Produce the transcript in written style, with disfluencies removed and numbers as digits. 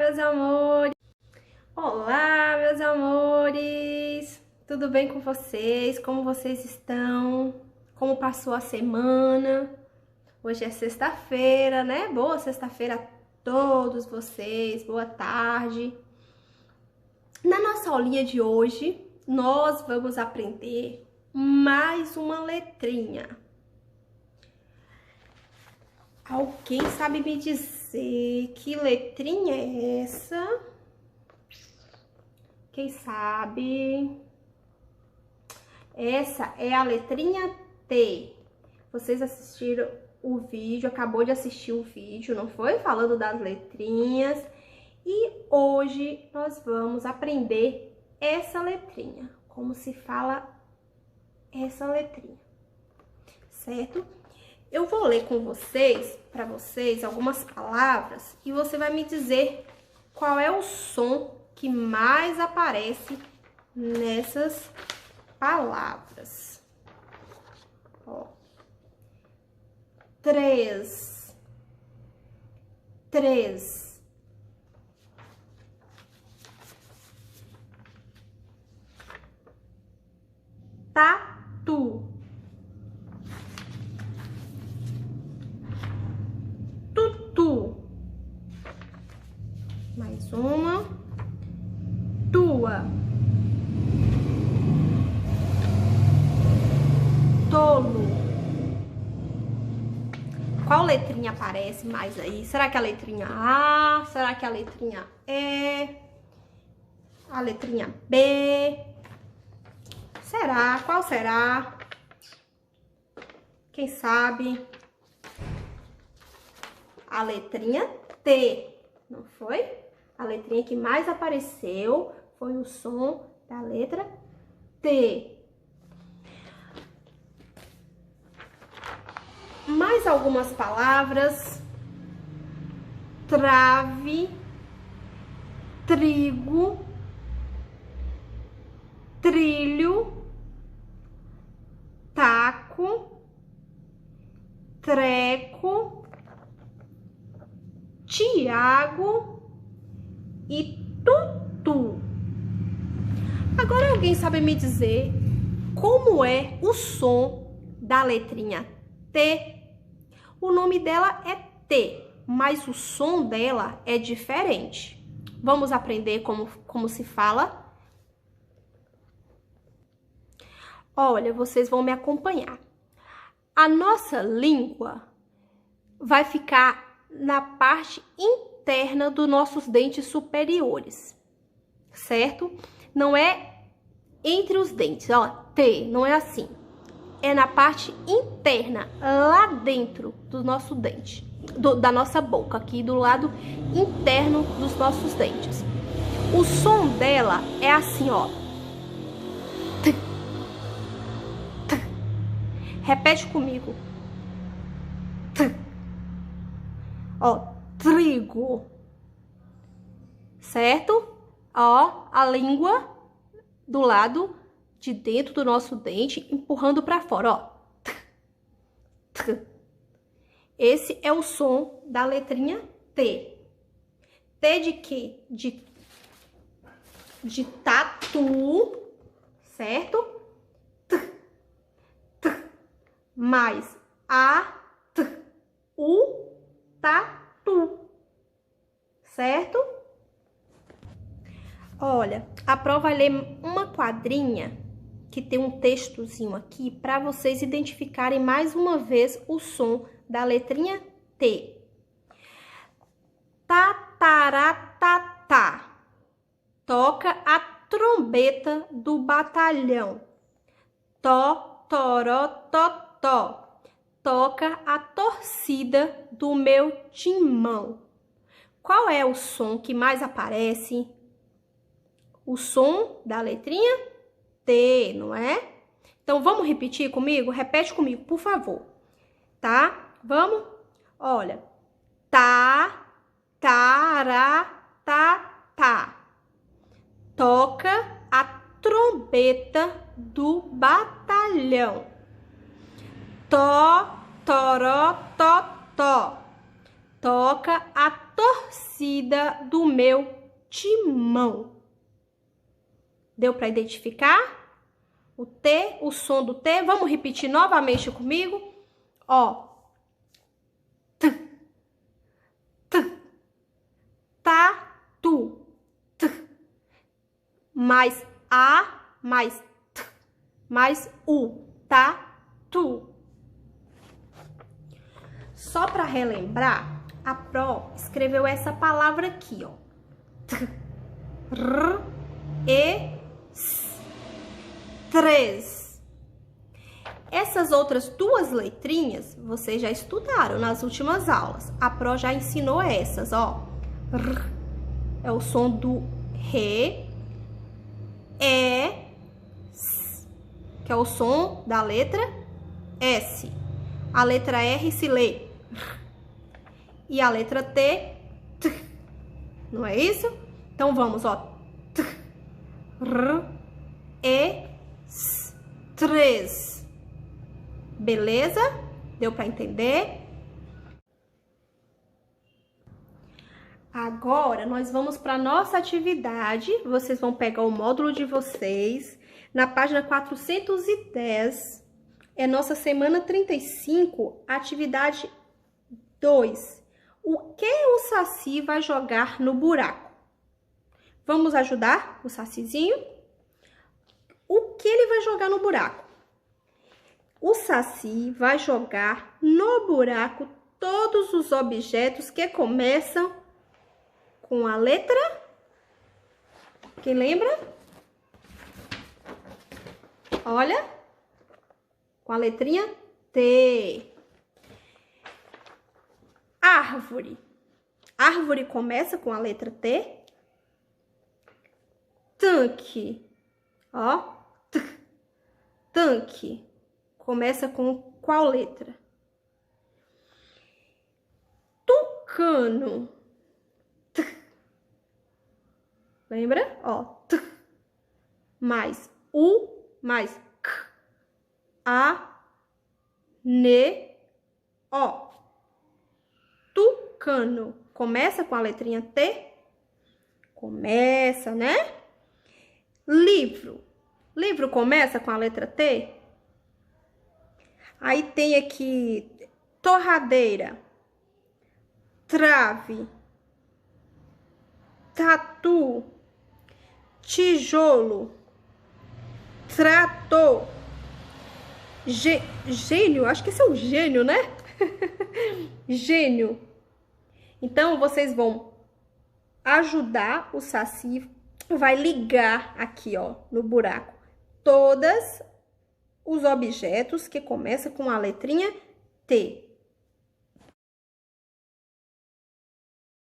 Meus amores! Olá, meus amores! Tudo bem com vocês? Como vocês estão? Como passou a semana? Hoje é sexta-feira, né? Boa sexta-feira a todos vocês, boa tarde! Na nossa aulinha de hoje, nós vamos aprender mais uma letrinha. Alguém sabe me dizer que letrinha é essa? Quem sabe? Essa é a letrinha T. Vocês assistiram o vídeo, acabou de assistir o vídeo, não foi? Falando das letrinhas. E hoje nós vamos aprender essa letrinha. Como se fala essa letrinha, certo? Eu vou ler com vocês, para vocês, algumas palavras e você vai me dizer qual é o som que mais aparece nessas palavras. Ó. 3. Tatu. Tutu. Mais uma. Tua. Tolo. Qual letrinha aparece mais aí? Será que é a letrinha A? Será que é a letrinha E? A letrinha B? Será? Qual será? Quem sabe? A letrinha T, não foi? A letrinha que mais apareceu foi o som da letra T. Mais algumas palavras: trave, trigo, trilho, taco, treco, Tiago e tutu. Agora alguém sabe me dizer como é o som da letrinha T? O nome dela é T, mas o som dela é diferente. Vamos aprender como se fala? Olha, vocês vão me acompanhar. A nossa língua vai ficar na parte interna dos nossos dentes superiores, certo? Não é entre os dentes, ó, T, não é assim. É na parte interna, lá dentro do nosso dente, da nossa boca, aqui do lado interno dos nossos dentes. O som dela é assim, ó. T, t. Repete comigo. T. Ó, trigo, certo? Ó, a língua do lado de dentro do nosso dente, empurrando para fora, ó. Esse é o som da letrinha T. T de quê? De tatu, certo? Mais A, T, U, tatu, certo? Olha, a prova vai ler uma quadrinha que tem um textozinho aqui para vocês identificarem mais uma vez o som da letrinha T. Tataratatá. Toca a trombeta do batalhão. Tó, toró, totó. Toca a torcida do meu timão. Qual é o som que mais aparece? O som da letrinha T, não é? Então, vamos repetir comigo? Repete comigo, por favor. Tá? Vamos? Olha. Tá, tará, tá, tá. Toca a trombeta do batalhão. Tó, toró, tó, tó. Toca a torcida do meu timão. Deu para identificar? O T, o som do T. Vamos repetir novamente comigo? Ó. T. T. Tatu. T. Mais A, mais T, mais U. Tatu. Só para relembrar, a Pro escreveu essa palavra aqui, ó. T, R, E, S. 3. Essas outras duas letrinhas, vocês já estudaram nas últimas aulas. A Pro já ensinou essas, ó. R, é o som do Re. E, S, que é o som da letra S. A letra R se lê. E a letra T, T. Não é isso? Então, vamos, ó. T, R, E, S. 3. Beleza? Deu para entender? Agora, nós vamos para nossa atividade. Vocês vão pegar o módulo de vocês. Na página 410, é nossa semana 35, atividade 2. O que o Saci vai jogar no buraco? Vamos ajudar o Sacizinho? O que ele vai jogar no buraco? O Saci vai jogar no buraco todos os objetos que começam com a letra... Quem lembra? Olha, com a letrinha T. Árvore. Árvore começa com a letra T. Tanque. Ó, T. Tanque. Começa com qual letra? Tucano. T. Lembra? Ó, T. Mais U, mais K. A, N, O. Tucano. Começa com a letrinha T? Começa, né? Livro. Livro começa com a letra T? Aí tem aqui torradeira, trave, tatu, tijolo, trator, gênio, acho que esse é o gênio, né? Gênio. Então, vocês vão ajudar o Saci, vai ligar aqui, ó, no buraco, todas os objetos que começam com a letrinha T.